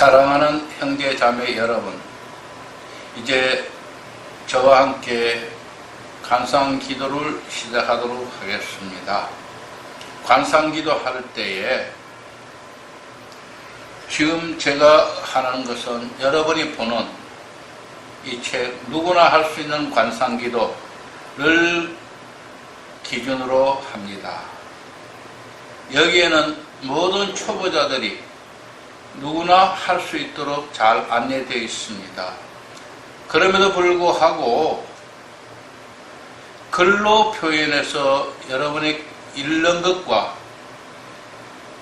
사랑하는 형제 자매 여러분, 이제 저와 함께 관상기도를 시작하도록 하겠습니다. 관상기도 할 때에 지금 제가 하는 것은 여러분이 보는 이 책 누구나 할 수 있는 관상기도를 기준으로 합니다. 여기에는 모든 초보자들이 누구나 할 수 있도록 잘 안내되어 있습니다. 그럼에도 불구하고 글로 표현해서 여러분이 읽는 것과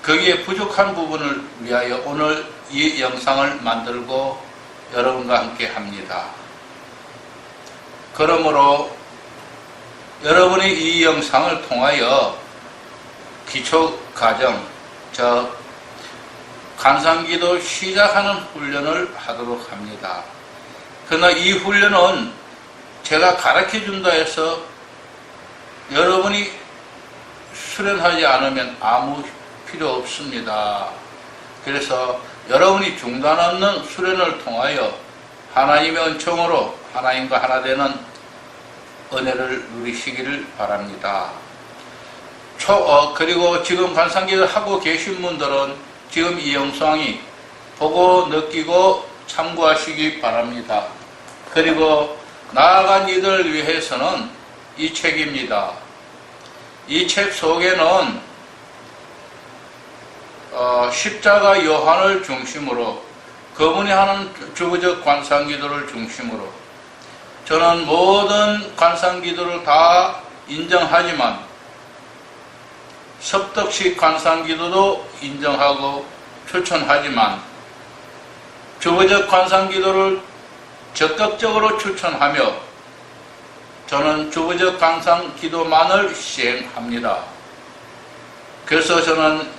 거기에 부족한 부분을 위하여 오늘 이 영상을 만들고 여러분과 함께 합니다. 그러므로 여러분이 이 영상을 통하여 기초과정, 관상기도 시작하는 훈련을 하도록 합니다. 그러나 이 훈련은 제가 가르쳐준다 해서 여러분이 수련하지 않으면 아무 필요 없습니다. 그래서 여러분이 중단 없는 수련을 통하여 하나님의 은총으로 하나님과 하나 되는 은혜를 누리시기를 바랍니다. 그리고 지금 관상기도 하고 계신 분들은 지금 이 영상이 보고 느끼고 참고하시기 바랍니다. 그리고 나아간 이들을 위해서는 이 책입니다. 이 책 속에는 십자가 요한을 중심으로 그분이 하는 주부적 관상기도를 중심으로 저는 모든 관상기도를 다 인정하지만 섭덕식 관상기도도 인정하고 추천하지만 주부적 관상기도를 적극적으로 추천하며 저는 주부적 관상기도만을 시행합니다. 그래서 저는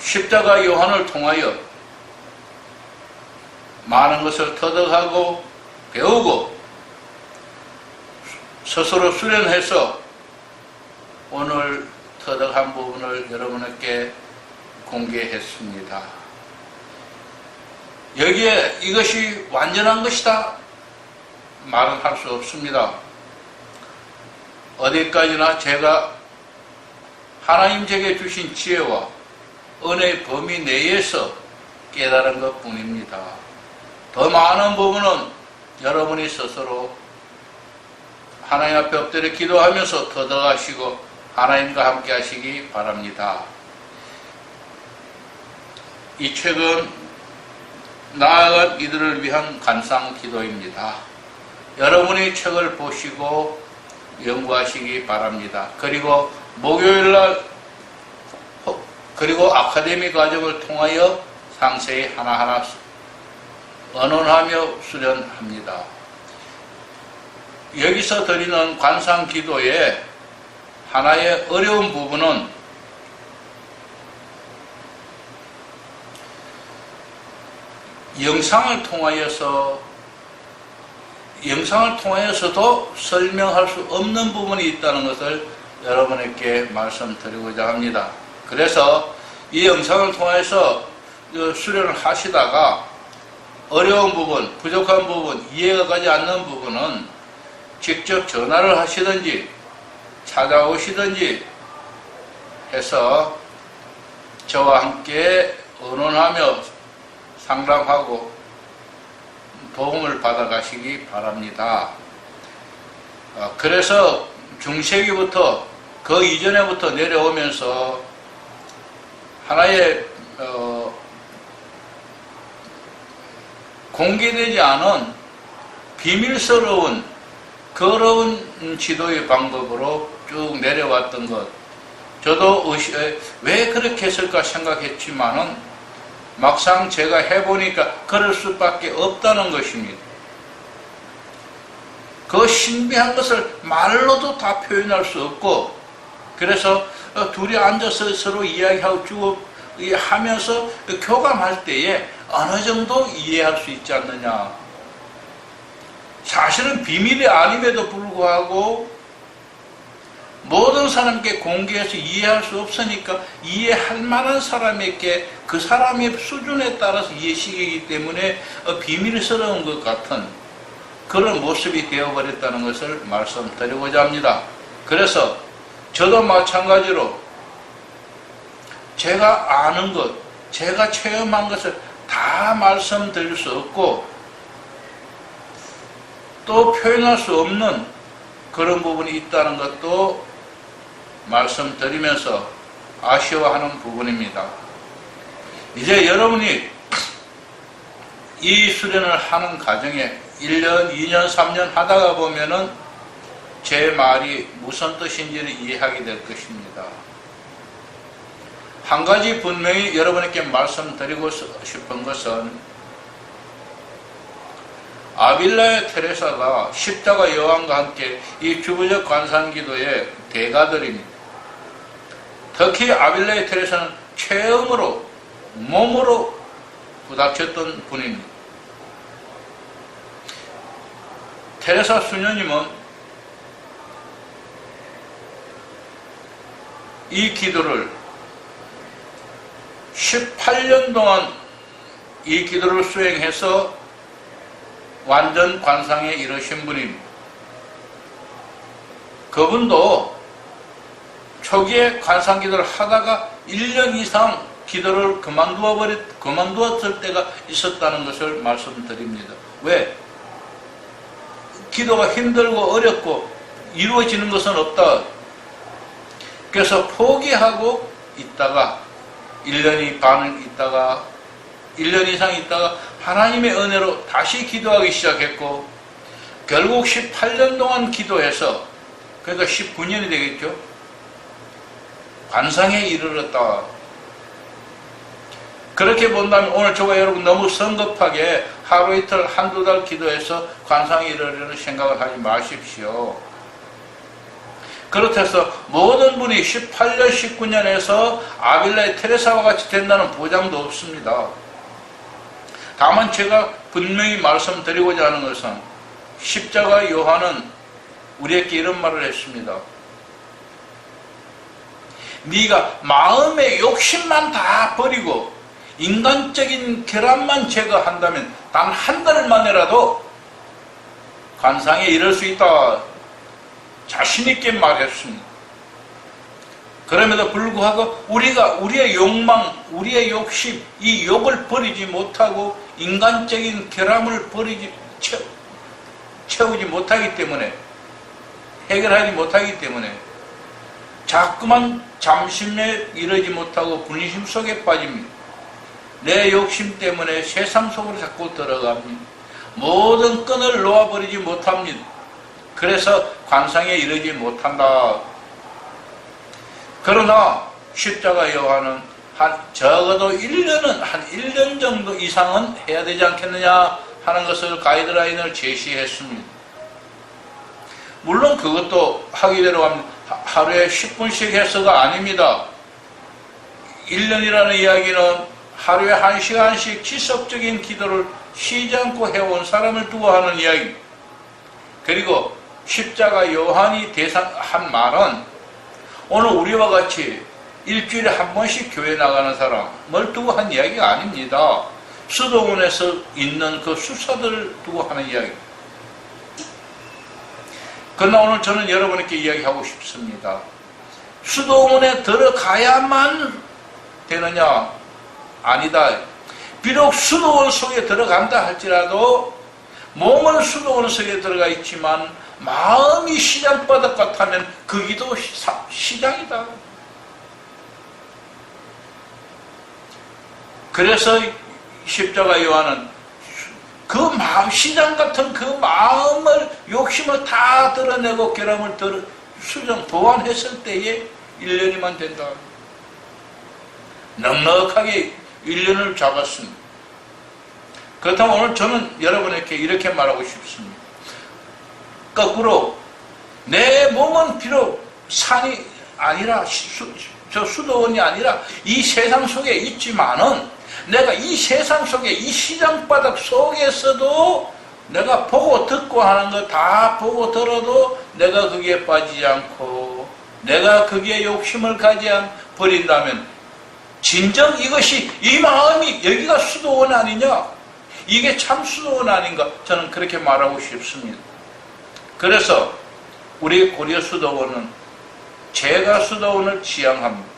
십자가 요한을 통하여 많은 것을 터득하고 배우고 스스로 수련해서 오늘 터득한 부분을 여러분에게 공개했습니다. 여기에 이것이 완전한 것이다 말은 할 수 없습니다. 어디까지나 제가 하나님 제게 주신 지혜와 은혜의 범위 내에서 깨달은 것 뿐입니다. 더 많은 부분은 여러분이 스스로 하나님 앞에 엎드려 기도하면서 터득하시고 하나님과 함께 하시기 바랍니다. 이 책은 나아간 이들을 위한 관상기도입니다. 여러분이 책을 보시고 연구하시기 바랍니다. 그리고 목요일날 그리고 아카데미 과정을 통하여 상세히 하나하나 언론하며 수련합니다. 여기서 드리는 관상기도의 하나의 어려운 부분은 영상을 통하여서도 설명할 수 없는 부분이 있다는 것을 여러분에게 말씀드리고자 합니다. 그래서 이 영상을 통해서 수련을 하시다가 어려운 부분, 부족한 부분, 이해가 가지 않는 부분은 직접 전화를 하시든지 찾아오시든지 해서 저와 함께 의논하며 상담하고 도움을 받아가시기 바랍니다. 그래서 중세기부터 그 이전에부터 내려오면서 하나의 공개되지 않은 비밀스러운 더러운 지도의 방법으로 쭉 내려왔던 것, 저도 왜 그렇게 했을까 생각했지만은 막상 제가 해보니까 그럴 수밖에 없다는 것입니다. 그 신비한 것을 말로도 다 표현할 수 없고, 그래서 둘이 앉아서 서로 이야기하고 하면서 교감할 때에 어느 정도 이해할 수 있지 않느냐. 사실은 비밀이 아님에도 불구하고 모든 사람께 공개해서 이해할 수 없으니까 이해할 만한 사람에게 그 사람의 수준에 따라서 이해시키기 때문에 비밀스러운 것 같은 그런 모습이 되어버렸다는 것을 말씀드리고자 합니다. 그래서 저도 마찬가지로 제가 아는 것, 제가 체험한 것을 다 말씀드릴 수 없고 또 표현할 수 없는 그런 부분이 있다는 것도 말씀드리면서 아쉬워하는 부분입니다. 이제 여러분이 이 수련을 하는 과정에 1년, 2년, 3년 하다가 보면은 제 말이 무슨 뜻인지를 이해하게 될 것입니다. 한 가지 분명히 여러분에게 말씀드리고 싶은 것은 아빌라의 테레사가 십자가 여왕과 함께 이 주부적 관상기도의 대가들입니다. 특히 아빌라의 테레사는 체험으로 몸으로 부닥쳤던 분입니다. 테레사 수녀님은 이 기도를 18년 동안 이 기도를 수행해서 완전 관상에 이르신 분입니다. 그분도 초기에 관상 기도를 하다가 1년 이상 기도를 그만두었을 때가 있었다는 것을 말씀드립니다. 왜? 기도가 힘들고 어렵고 이루어지는 것은 없다. 그래서 포기하고 있다가 1년이 반을 있다가 1년 이상 있다가 하나님의 은혜로 다시 기도하기 시작했고 결국 18년 동안 기도해서 그러니까 19년이 되겠죠. 관상에 이르렀다. 그렇게 본다면 오늘 저와 여러분 너무 성급하게 하루 이틀 한두 달 기도해서 관상에 이르려는 생각을 하지 마십시오. 그렇다해서 모든 분이 18년, 19년에서 아빌라의 테레사와 같이 된다는 보장도 없습니다. 다만 제가 분명히 말씀드리고자 하는 것은 십자가 요한은 우리에게 이런 말을 했습니다. 네가 마음의 욕심만 다 버리고 인간적인 결함만 제거한다면 단 한 달 만에라도 관상에 이를 수 있다. 자신있게 말했습니다. 그럼에도 불구하고 우리가 우리의 욕망, 우리의 욕심, 이 욕을 버리지 못하고 인간적인 결함을 채우지 못하기 때문에, 해결하지 못하기 때문에 자꾸만 잠심에 이르지 못하고 분심 속에 빠집니다. 내 욕심 때문에 세상 속으로 자꾸 들어갑니다. 모든 끈을 놓아버리지 못합니다. 그래서 관상에 이르지 못한다. 그러나 십자가 요한은 적어도 1년 정도 이상은 해야 되지 않겠느냐 하는 것을 가이드라인을 제시했습니다. 물론 그것도 하기대로 하면 하루에 10분씩 해서가 아닙니다. 1년이라는 이야기는 하루에 1시간씩 지속적인 기도를 쉬지 않고 해온 사람을 두고 하는 이야기입니다. 그리고 십자가 요한이 한 말은 오늘 우리와 같이 일주일에 한 번씩 교회 나가는 사람을 두고 한 이야기가 아닙니다. 수도원에서 있는 그 수사들을 두고 하는 이야기입니다. 그러나 오늘 저는 여러분에게 이야기하고 싶습니다. 수도원에 들어가야만 되느냐? 아니다. 비록 수도원 속에 들어간다 할지라도 몸은 수도원 속에 들어가 있지만 마음이 시장바닥 같다면 거기도 시장이다. 그래서 십자가 요한은 그 마음, 시장 같은 그 마음을, 욕심을 다 드러내고 결함을 보완했을 때에 1년이면 된다. 넉넉하게 1년을 잡았습니다. 그렇다면 오늘 저는 여러분에게 이렇게 말하고 싶습니다. 거꾸로 내 몸은 비록 산이 아니라 수도원이 아니라 이 세상 속에 있지만은 내가 이 세상 속에 이 시장바닥 속에서도 내가 보고 듣고 하는 거 다 보고 들어도 내가 거기에 빠지지 않고 내가 거기에 욕심을 버린다면 진정 이것이, 이 마음이 여기가 수도원 아니냐? 이게 참 수도원 아닌가? 저는 그렇게 말하고 싶습니다. 그래서 우리 고려 수도원은 제가 수도원을 지향합니다.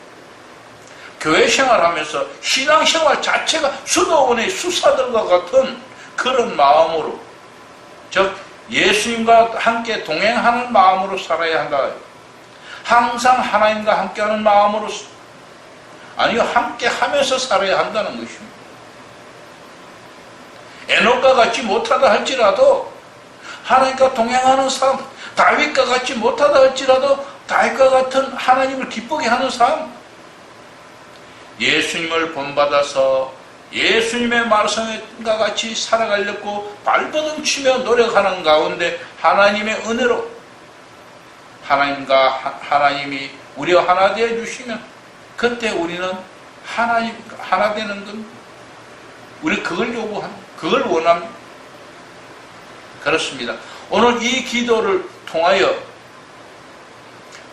교회 생활하면서 신앙생활 자체가 수도원의 수사들과 같은 그런 마음으로, 즉 예수님과 함께 동행하는 마음으로 살아야 한다. 항상 하나님과 함께하는 마음으로, 아니요, 함께 하면서 살아야 한다는 것입니다. 에녹과 같이 못하다 할지라도 하나님과 동행하는 삶, 다윗과 같이 못하다 할지라도 다윗과 같은 하나님을 기쁘게 하는 삶, 예수님을 본받아서 예수님의 말씀과 같이 살아가려고 발버둥 치며 노력하는 가운데 하나님의 은혜로 하나님이 우리와 하나 되어 주시면 그때 우리는 하나님 하나 되는 겁니다. 우리 그걸 요구합니다. 그걸 원합니다. 그렇습니다. 오늘 이 기도를 통하여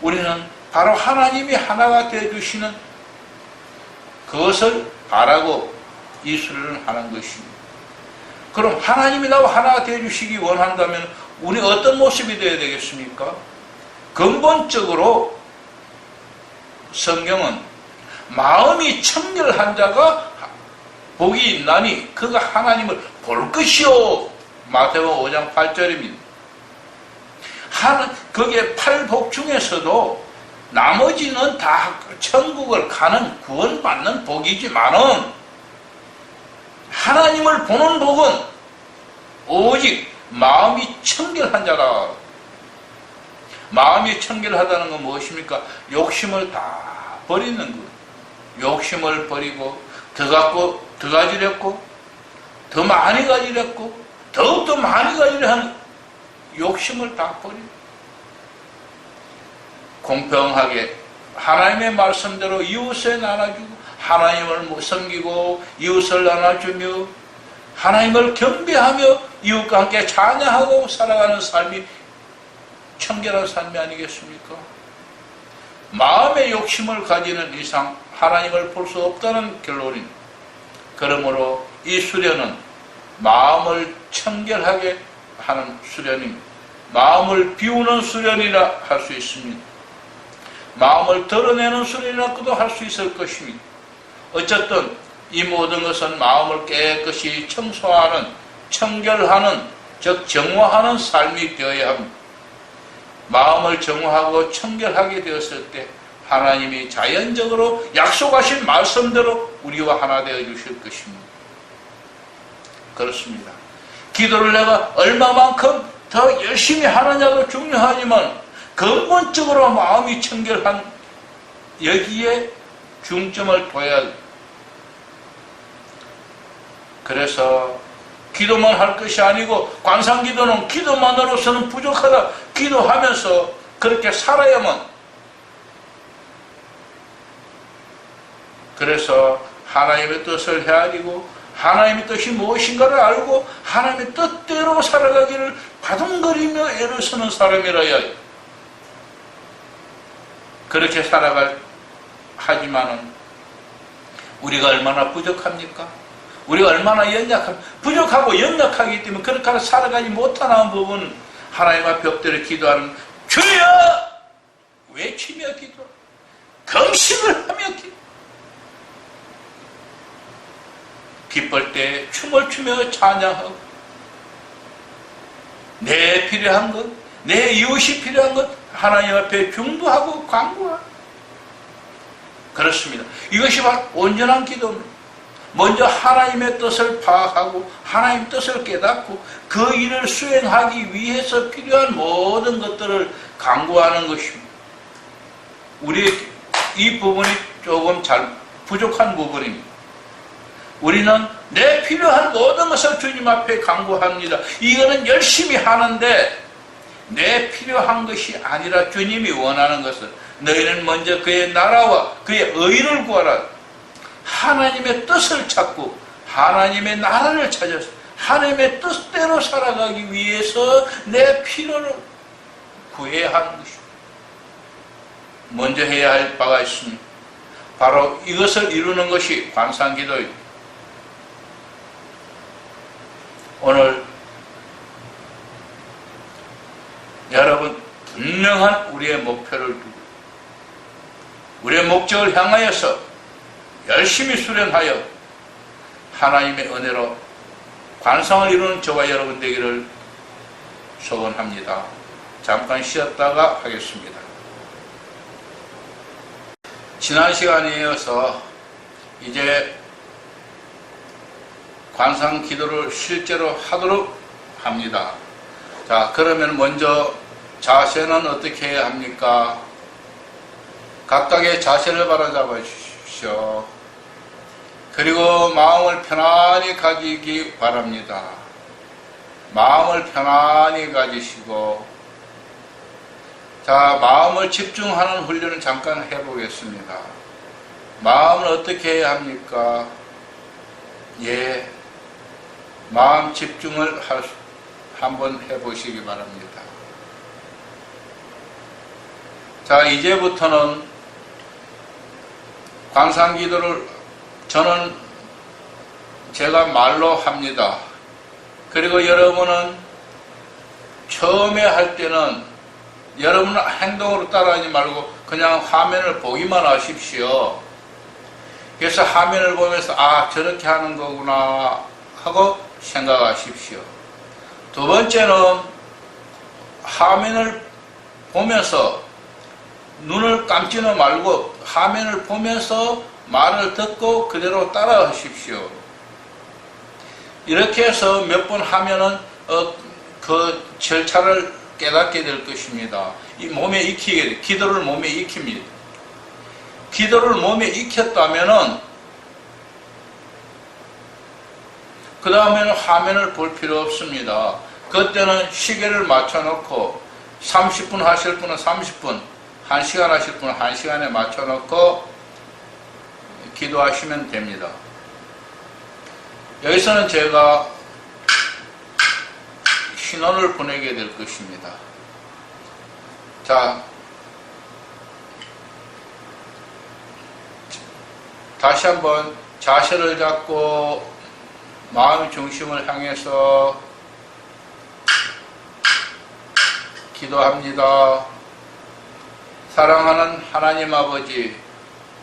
우리는 바로 하나님이 하나가 되어 주시는 그것을 바라고 이 수련을 하는 것입니다. 그럼 하나님이 나와 하나가 되어 주시기 원한다면 우리 어떤 모습이 되어야 되겠습니까? 근본적으로 성경은 마음이 청결한 자가 복이 있나니 그가 하나님을 볼 것이요, 마태복음 5장 8절입니다. 거기에 8복 중에서도 나머지는 다 천국을 가는 구원받는 복이지만은 하나님을 보는 복은 오직 마음이 청결한 자라. 마음이 청결하다는 건 무엇입니까? 욕심을 다 버리는 것. 욕심을 버리고 더 갖고 더 가지렸고 더 많이 가지렸고 더욱더 많이 가지려 하는 욕심을 다 버리고 공평하게 하나님의 말씀대로 이웃을 나눠주고 하나님을 섬기고 이웃을 나눠주며 하나님을 경배하며 이웃과 함께 찬양하고 살아가는 삶이 청결한 삶이 아니겠습니까? 마음의 욕심을 가지는 이상 하나님을 볼 수 없다는 결론입니다. 그러므로 이 수련은 마음을 청결하게 하는 수련입니다. 마음을 비우는 수련이라 할 수 있습니다. 마음을 드러내는 수련이라고도 할 수 있을 것입니다. 어쨌든 이 모든 것은 마음을 깨끗이 청소하는, 청결하는, 즉 정화하는 삶이 되어야 합니다. 마음을 정화하고 청결하게 되었을 때 하나님이 자연적으로 약속하신 말씀대로 우리와 하나 되어 주실 것입니다. 그렇습니다. 기도를 내가 얼마만큼 더 열심히 하느냐도 중요하지만 근본적으로 마음이 청결한 여기에 중점을 둬야 합니다. 그래서 기도만 할 것이 아니고 관상기도는 기도만으로서는 부족하다. 기도하면서 그렇게 살아야만. 그래서 하나님의 뜻을 헤아리고 하나님의 뜻이 무엇인가를 알고 하나님의 뜻대로 살아가기를 바둥거리며 애를 쓰는 사람이라야 그렇게 살아갈 하지만은 우리가 얼마나 부족합니까? 우리가 얼마나 연약합니까? 부족하고 연약하기 때문에 그렇게 살아가지 못하는 부분 하나님 앞에 엎드려 기도하는 주여! 외치며 기도, 금식을 하며 기도, 기쁠 때 춤을 추며 찬양하고 내 필요한 것, 내 이웃이 필요한 것 하나님 앞에 중보하고 간구하고 그렇습니다. 이것이 바로 온전한 기도입니다. 먼저 하나님의 뜻을 파악하고 하나님의 뜻을 깨닫고 그 일을 수행하기 위해서 필요한 모든 것들을 간구하는 것입니다. 우리 이 부분이 조금 부족한 부분입니다. 우리는 내 필요한 모든 것을 주님 앞에 간구합니다. 이거는 열심히 하는데 내 필요한 것이 아니라 주님이 원하는 것은 너희는 먼저 그의 나라와 그의 의를 구하라. 하나님의 뜻을 찾고 하나님의 나라를 찾아서 하나님의 뜻대로 살아가기 위해서 내 필요를 구해야 하는 것입니다. 먼저 해야 할 바가 있습니다. 바로 이것을 이루는 것이 관상기도입니다. 오늘 여러분 분명한 우리의 목표를 두고 우리의 목적을 향하여서 열심히 수련하여 하나님의 은혜로 관상을 이루는 저와 여러분 되기를 소원합니다. 잠깐 쉬었다가 하겠습니다. 지난 시간에 이어서 이제 관상 기도를 실제로 하도록 합니다. 자, 그러면 먼저 자세는 어떻게 해야 합니까? 각각의 자세를 바로잡아 주십시오. 그리고 마음을 편안히 가지기 바랍니다. 마음을 편안히 가지시고, 자, 마음을 집중하는 훈련을 잠깐 해보겠습니다. 마음을 어떻게 해야 합니까? 예, 마음 집중을 한번 해보시기 바랍니다. 자, 이제부터는 관상기도를 저는 제가 말로 합니다. 그리고 여러분은 처음에 할 때는 여러분은 행동으로 따라하지 말고 그냥 화면을 보기만 하십시오. 그래서 화면을 보면서 아, 저렇게 하는 거구나 하고 생각하십시오. 두 번째는 화면을 보면서 눈을 감지는 말고 화면을 보면서 말을 듣고 그대로 따라 하십시오. 이렇게 해서 몇 번 하면은 그 절차를 깨닫게 될 것입니다. 이 몸에 익히게 돼. 기도를 몸에 익힙니다. 기도를 몸에 익혔다면은 그 다음에는 화면을 볼 필요 없습니다. 그때는 시계를 맞춰놓고 30분 하실 분은 30분, 1시간 하실 분은 1시간에 맞춰놓고 기도하시면 됩니다. 여기서는 제가 신호를 보내게 될 것입니다. 자, 다시 한번 자세를 잡고 마음의 중심을 향해서 기도합니다. 사랑하는 하나님 아버지,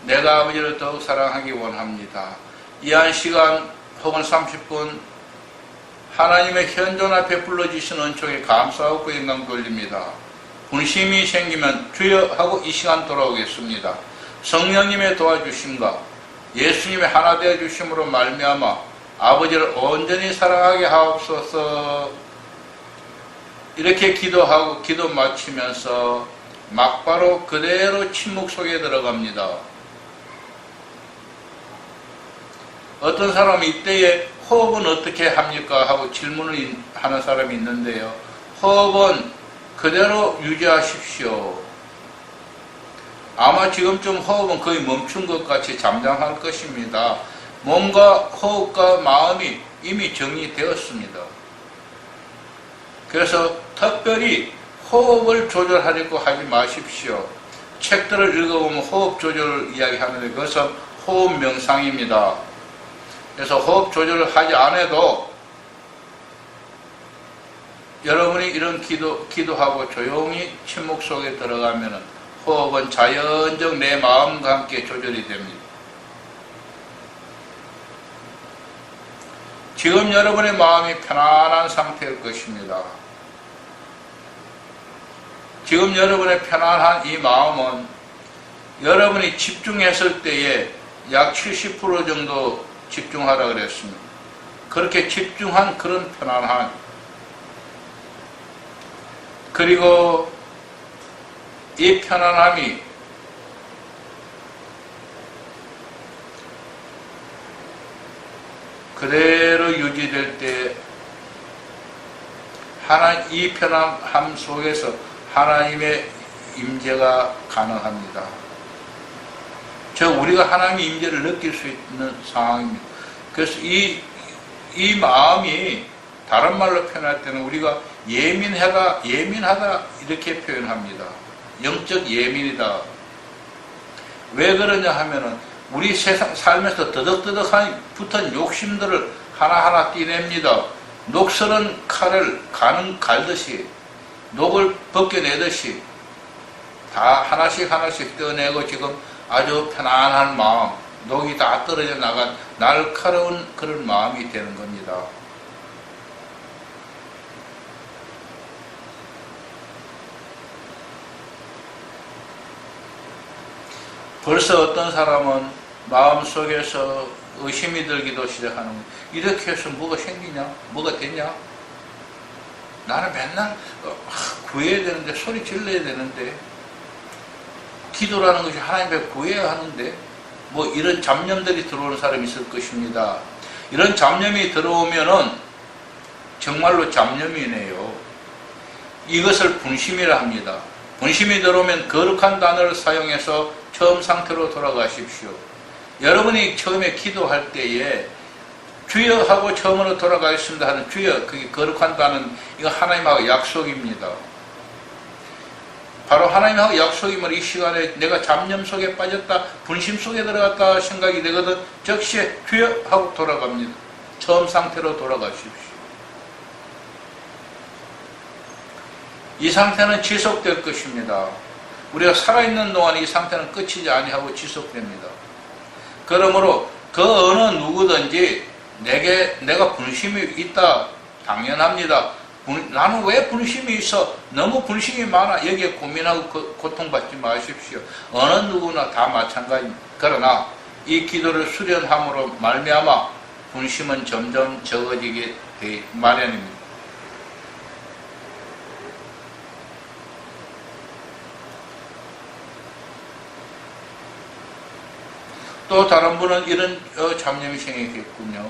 내가 아버지를 더욱 사랑하기 원합니다. 이 한 시간 혹은 30분 하나님의 현존 앞에 불러주신 은총에 감사하고 영광 돌립니다. 분심이 생기면 주여 하고 이 시간 돌아오겠습니다. 성령님의 도와주심과 예수님의 하나 되어 주심으로 말미암아 아버지를 온전히 사랑하게 하옵소서. 이렇게 기도하고 기도 마치면서 막바로 그대로 침묵 속에 들어갑니다. 어떤 사람이 이때에 호흡은 어떻게 합니까? 하고 질문을 하는 사람이 있는데요. 호흡은 그대로 유지하십시오. 아마 지금쯤 호흡은 거의 멈춘 것 같이 잠잠할 것입니다. 몸과 호흡과 마음이 이미 정리되었습니다. 그래서 특별히 호흡을 조절하려고 하지 마십시오. 책들을 읽어보면 호흡 조절을 이야기하는데 그것은 호흡 명상입니다. 그래서 호흡 조절을 하지 않아도 여러분이 이런 기도하고 조용히 침묵 속에 들어가면 호흡은 자연적 내 마음과 함께 조절이 됩니다. 지금 여러분의 마음이 편안한 상태일 것입니다. 지금 여러분의 편안한 이 마음은 여러분이 집중했을 때에 약 70% 정도 집중하라 그랬습니다. 그렇게 집중한 그런 편안한, 그리고 이 편안함이 그대로 유지될 때 이 편안함 속에서 하나님의 임재가 가능합니다. 우리가 하나님의 임재를 느낄 수 있는 상황입니다. 그래서 이 마음이 다른 말로 표현할 때는 우리가 예민하다 이렇게 표현합니다. 영적 예민이다. 왜 그러냐 하면은 우리 세상 삶에서 더덕더덕한 붙은 욕심들을 하나하나 띠냅니다. 녹슬은 칼을 가는 갈듯이, 녹을 벗겨내듯이 다 하나씩 하나씩 떼어내고 지금 아주 편안한 마음, 녹이 다 떨어져 나간 날카로운 그런 마음이 되는 겁니다. 벌써 어떤 사람은 마음속에서 의심이 들기도 시작하는 거예요. 이렇게 해서 뭐가 생기냐? 뭐가 되냐? 나는 맨날 구해야 되는데, 소리 질러야 되는데, 기도라는 것이 하나님 앞에 구해야 하는데, 뭐 이런 잡념들이 들어오는 사람이 있을 것입니다. 이런 잡념이 들어오면은 정말로 잡념이네요. 이것을 분심이라 합니다. 분심이 들어오면 거룩한 단어를 사용해서 처음 상태로 돌아가십시오. 여러분이 처음에 기도할 때에 주여 하고 처음으로 돌아가겠습니다 하는 주여, 그게 거룩한 단어는 이거 하나님하고 약속입니다. 바로 하나님하고 약속이면 이 시간에 내가 잡념 속에 빠졌다, 분심 속에 들어갔다 생각이 되거든 즉시에 주여 하고 돌아갑니다. 처음 상태로 돌아가십시오. 이 상태는 지속될 것입니다. 우리가 살아있는 동안 이 상태는 끝이지 아니하고 지속됩니다. 그러므로 그 어느 누구든지 내가 분심이 있다, 당연합니다. 나는 왜 분심이 있어? 너무 분심이 많아. 여기에 고민하고 고통받지 마십시오. 어느 누구나 다 마찬가지입니다. 그러나 이 기도를 수련함으로 말미암아 분심은 점점 적어지게 되 마련입니다. 또 다른 분은 이런 잡념이 생기겠군요.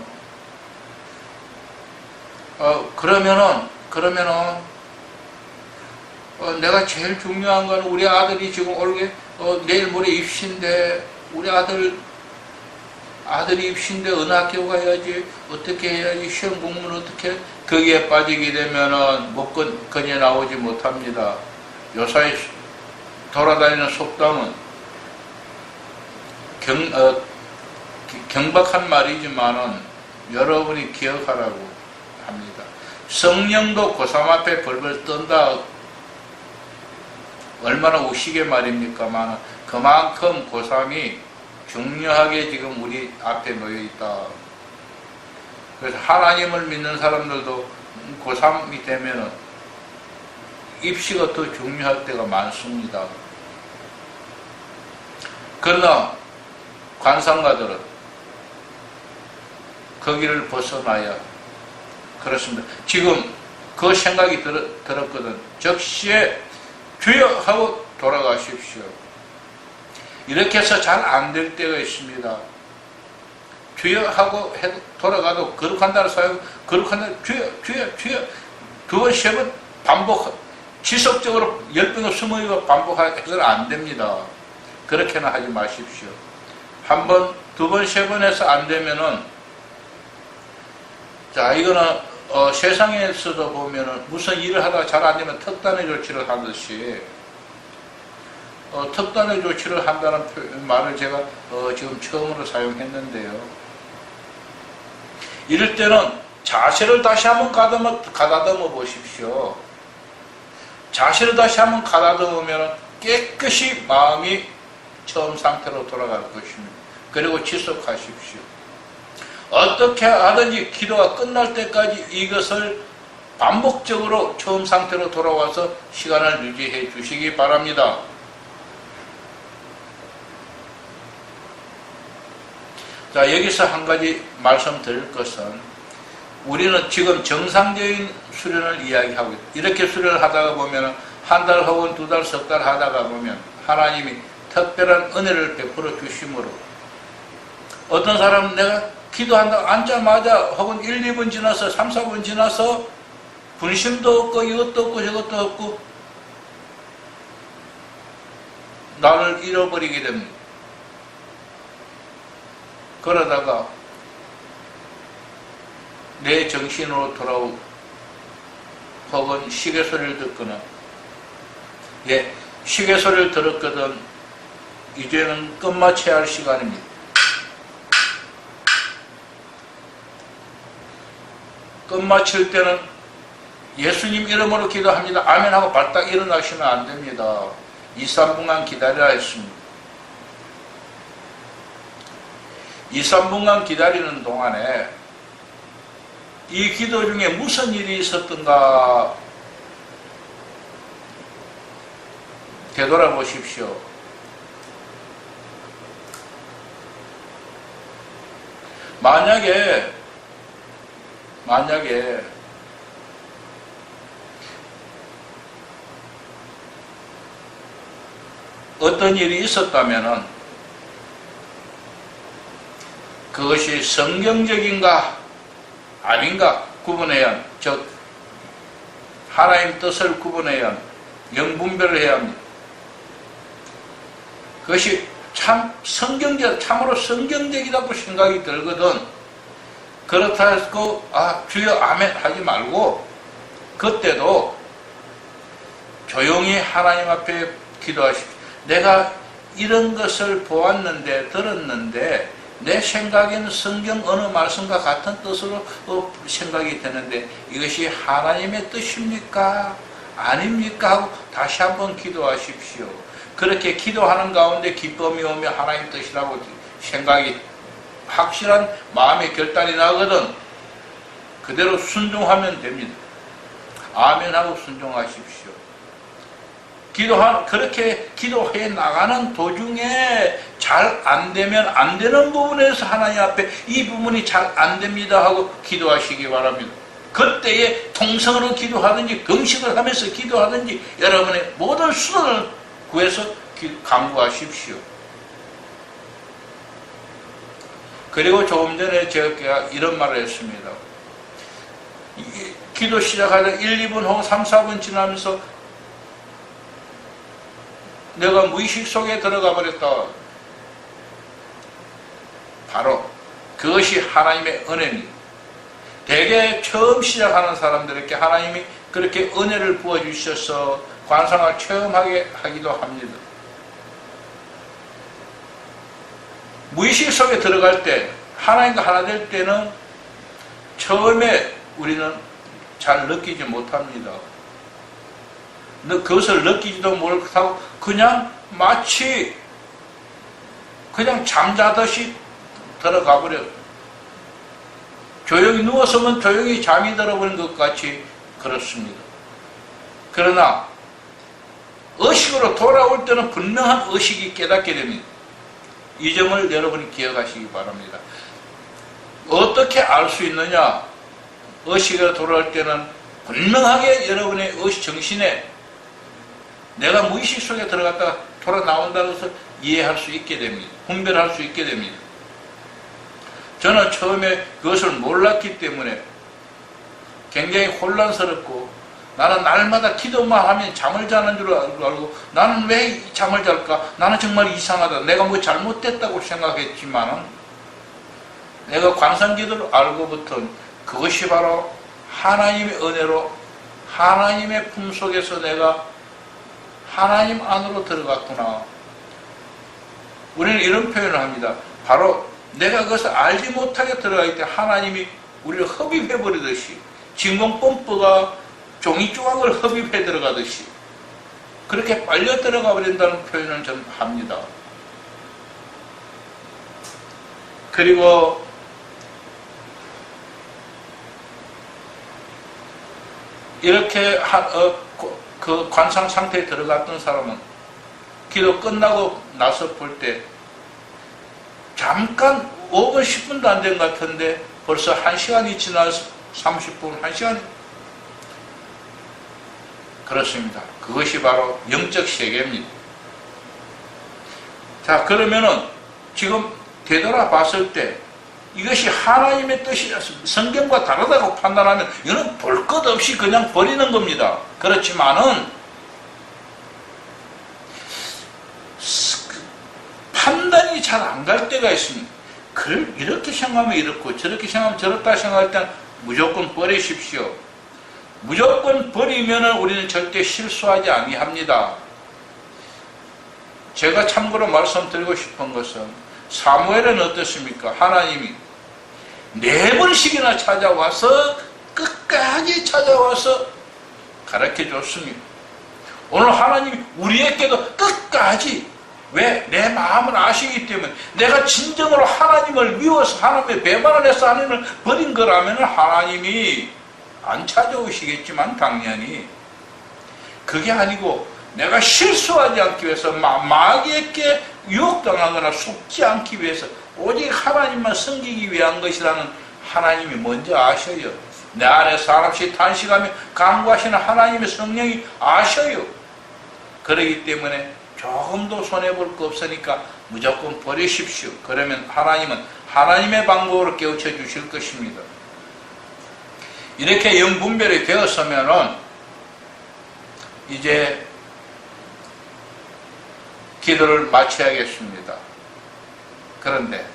그러면은 내가 제일 중요한 건 우리 아들이 지금 올게 내일 모레 입시인데, 우리 아들이 입시인데 어느 학교 가야지, 어떻게 해야지, 시험 공부는 어떻게, 거기에 빠지게 되면은 건져 나오지 못합니다. 요사이 돌아다니는 속담은 경박한 말이지만은 여러분이 기억하라고 합니다. 성령도 고3 앞에 벌벌 떤다. 얼마나 우시게 말입니까만, 그만큼 고3이 중요하게 지금 우리 앞에 놓여 있다. 그래서 하나님을 믿는 사람들도 고3이 되면은 입시가 더 중요할 때가 많습니다. 그러나 관상가들은 거기를 벗어나야 그렇습니다. 지금 그 생각이 들었거든. 즉시에 주여 하고 돌아가십시오. 이렇게 해서 잘 안 될 때가 있습니다. 주여 하고 돌아가도 거룩한다는 사용, 거룩한다, 주여 두 번, 세 번 반복, 지속적으로 10번, 20번 반복해서는 안 됩니다. 그렇게는 하지 마십시오. 한 번, 두 번, 세 번 해서 안 되면은, 자, 이거는, 세상에서도 보면은 무슨 일을 하다가 잘 안 되면 특단의 조치를 하듯이, 특단의 조치를 한다는 말을 제가, 지금 처음으로 사용했는데요. 이럴 때는 자세를 다시 한번 가다듬어 보십시오. 자세를 다시 한번 가다듬으면 깨끗이 마음이 처음 상태로 돌아갈 것입니다. 그리고 지속하십시오. 어떻게 하든지 기도가 끝날 때까지 이것을 반복적으로 처음 상태로 돌아와서 시간을 유지해 주시기 바랍니다. 자, 여기서 한 가지 말씀드릴 것은, 우리는 지금 정상적인 수련을 이야기하고 있다. 이렇게 수련을 하다가 보면 한 달 혹은 두 달, 석 달 하다가 보면 하나님이 특별한 은혜를 베풀어 주심으로, 어떤 사람은 내가 기도한다 앉자마자 혹은 1, 2분 지나서 3, 4분 지나서 분심도 없고 이것도 없고 저것도 없고 나를 잃어버리게 됩니다. 그러다가 내 정신으로 돌아오고 혹은 시계 소리를 듣거나, 시계 소리를 들었거든 이제는 끝마쳐야 할 시간입니다. 끝마칠 때는 예수님 이름으로 기도합니다. 아멘 하고 발딱 일어나시면 안 됩니다. 2, 3분간 기다려야 했습니다. 2, 3분간 기다리는 동안에 이 기도 중에 무슨 일이 있었던가 되돌아보십시오. 만약에 어떤 일이 있었다면은 그것이 성경적인가 아닌가 구분해야 합니다. 즉 하나님 뜻을 구분해야 합니다. 영분별을 해야 합니다. 그것이 참으로 성경적이라고 생각이 들거든. 그렇다 해서 주여 아멘 하지 말고 그때도 조용히 하나님 앞에 기도하십시오. 내가 이런 것을 보았는데 들었는데 내 생각에는 성경 어느 말씀과 같은 뜻으로 생각이 되는데 이것이 하나님의 뜻입니까? 아닙니까? 하고 다시 한번 기도하십시오. 그렇게 기도하는 가운데 기쁨이 오며 하나님 뜻이라고 생각이 확실한 마음의 결단이 나거든. 그대로 순종하면 됩니다. 아멘하고 순종하십시오. 그렇게 기도해 나가는 도중에 잘 안 되면 안 되는 부분에서 하나님 앞에 이 부분이 잘 안 됩니다 하고 기도하시기 바랍니다. 그때에 통성으로 기도하든지 금식을 하면서 기도하든지 여러분의 모든 수단을 구해서 간구하십시오. 그리고 조금 전에 제가 이런 말을 했습니다. 기도 시작하다 1, 2분 혹은 3, 4분 지나면서 내가 무의식 속에 들어가 버렸다. 바로 그것이 하나님의 은혜입니다. 대개 처음 시작하는 사람들에게 하나님이 그렇게 은혜를 부어주셔서 관상을 체험하게 하기도 합니다. 무의식 속에 들어갈 때 하나님과 하나 될 때는 처음에 우리는 잘 느끼지 못합니다. 그것을 느끼지도 못하고 그냥 마치 그냥 잠자듯이 들어가 버려요. 조용히 누웠으면 조용히 잠이 들어버린 것 같이 그렇습니다. 그러나 의식으로 돌아올 때는 분명한 의식이 깨닫게 됩니다. 이 점을 여러분이 기억하시기 바랍니다. 어떻게 알 수 있느냐? 의식으로 돌아올 때는 분명하게 여러분의 의식 정신에 내가 무의식 속에 들어갔다가 돌아 나온다고 해서 이해할 수 있게 됩니다. 분별할 수 있게 됩니다. 저는 처음에 그것을 몰랐기 때문에 굉장히 혼란스럽고 나는 날마다 기도만 하면 잠을 자는 줄 알고 나는 왜 잠을 잘까? 나는 정말 이상하다. 내가 뭐 잘못됐다고 생각했지만 내가 관상기도를 알고부터 그것이 바로 하나님의 은혜로 하나님의 품속에서 내가 하나님 안으로 들어갔구나. 우리는 이런 표현을 합니다. 바로 내가 그것을 알지 못하게 들어갈 때 하나님이 우리를 흡입해버리듯이 진공펌프가 종이 조각을 흡입해 들어가듯이 그렇게 빨려 들어가 버린다는 표현을 좀 합니다. 그리고 이렇게 그 관상 상태에 들어갔던 사람은 기도 끝나고 나서 볼 때 잠깐 5분 10분도 안 된 것 같은데 벌써 1시간이 지나서 30분 1시간 그렇습니다. 그것이 바로 영적 세계입니다. 자, 그러면은 지금 되돌아봤을 때 이것이 하나님의 뜻이라서 성경과 다르다고 판단하면 이거는 볼 것 없이 그냥 버리는 겁니다. 그렇지만은 판단이 잘 안 갈 때가 있습니다. 그걸 이렇게 생각하면 이렇고 저렇게 생각하면 저렇다 생각할 때는 무조건 버리십시오. 무조건 버리면 우리는 절대 실수하지 아니합니다. 제가 참고로 말씀드리고 싶은 것은 사무엘은 어떻습니까? 하나님이 4번씩이나 찾아와서 끝까지 찾아와서 가르쳐 줬습니다. 오늘 하나님이 우리에게도 끝까지, 왜? 내 마음을 아시기 때문에, 내가 진정으로 하나님을 미워서 하나님의 배반을 해서 하나님을 버린 거라면 하나님이 안 찾아오시겠지만 당연히 그게 아니고 내가 실수하지 않기 위해서 마귀에게 유혹당하거나 속지 않기 위해서 오직 하나님만 섬기기 위한 것이라는 하나님이 먼저 아셔요. 내 안에 사람씩 탄식하며 간구하시는 하나님의 성령이 아셔요. 그러기 때문에 조금도 손해볼 거 없으니까 무조건 버리십시오. 그러면 하나님은 하나님의 방법으로 깨우쳐 주실 것입니다. 이렇게 영분별이 되었으면은 이제 기도를 마쳐야겠습니다. 그런데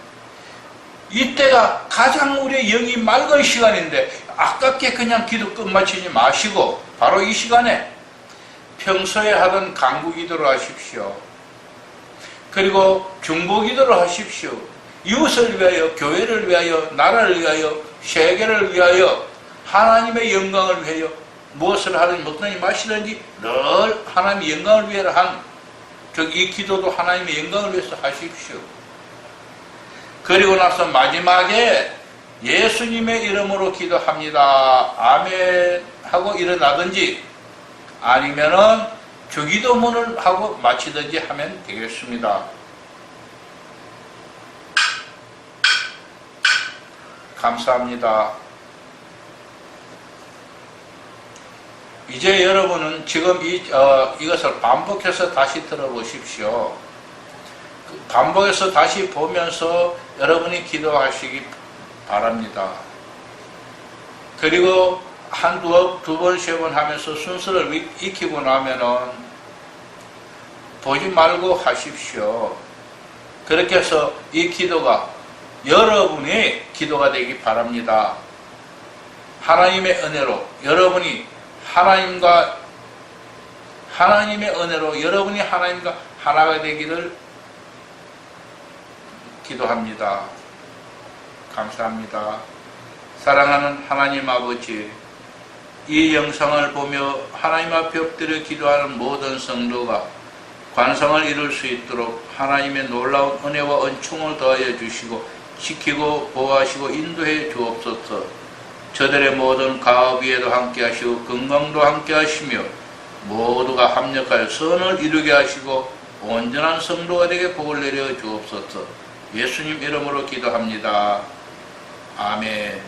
이때가 가장 우리의 영이 맑은 시간인데 아깝게 그냥 기도 끝마치지 마시고 바로 이 시간에 평소에 하던 간구 기도를 하십시오. 그리고 중보 기도를 하십시오. 이웃을 위하여, 교회를 위하여, 나라를 위하여, 세계를 위하여, 하나님의 영광을 위하여 무엇을 하든지 먹든지 마시든지 늘 하나님의 영광을 위하여 한 이 기도도 하나님의 영광을 위해서 하십시오. 그리고 나서 마지막에 예수님의 이름으로 기도합니다. 아멘 하고 일어나든지 아니면은 주기도문을 하고 마치든지 하면 되겠습니다. 감사합니다. 이제 여러분은 지금 이것을 반복해서 다시 들어보십시오. 반복해서 다시 보면서 여러분이 기도하시기 바랍니다. 그리고 두 번, 세 번 하면서 순서를 익히고 나면은 보지 말고 하십시오. 그렇게 해서 이 기도가 여러분의 기도가 되기 바랍니다. 하나님의 은혜로 여러분이 하나님의 은혜로 여러분이 하나님과 하나가 되기를 기도합니다. 감사합니다. 사랑하는 하나님 아버지, 이 영상을 보며 하나님 앞에 엎드려 기도하는 모든 성도가 관성을 이룰 수 있도록 하나님의 놀라운 은혜와 은총을 더하여 주시고 지키고 보호하시고 인도해 주옵소서. 저들의 모든 가업 위에도 함께 하시고 건강도 함께 하시며 모두가 합력하여 선을 이루게 하시고 온전한 성도가 되게 복을 내려 주옵소서. 예수님 이름으로 기도합니다. 아멘.